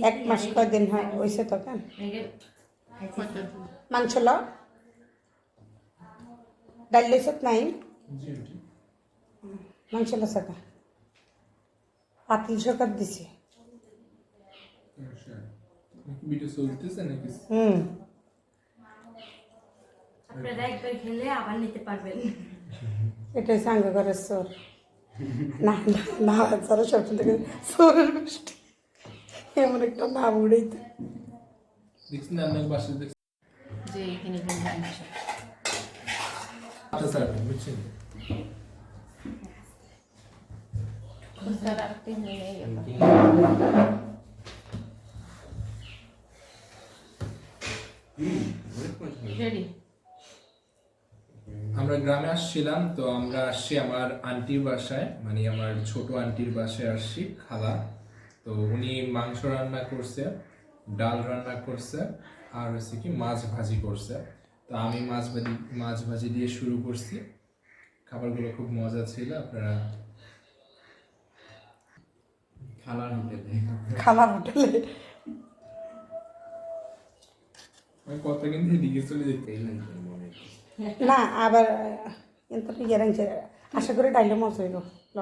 এক মাস কয়দিন হয় হয়েছে তখন মাংস ল ডাল লইছত নাই মাংস লসকা পাতিল সকার দিছে আপনারা একবার খেলে আবার নিতে পারবেন। এটাই সাঙ্গ ঘরের চোর না না সারা সব থেকে চোরের গোষ্ঠী এমন একটা নাম উড়েইতে দেখছেন আপনার বাসে দেখছেন যে এখানে আচ্ছা স্যার বুঝছেন রেডি আমরা গ্রামে আসছিলাম তো আমরা আসছি আমার আন্টির বাসায় মানে আমার ছোট আন্টির বাসায় আসছি খালা তো উনি মাংস রান্না করছে ডাল রান্না করছে আর হচ্ছে কি মাছ ভাজি করছে তো আমি মাছ ভাজি দিয়ে শুরু করছি খাবারগুলো খুব মজা ছিল আপনারা খাবার হোটেলে কত কিন্তু এদিকে চলে যেতে না আবার কিন্তু আশা করি ডাইলে মজা হইব ল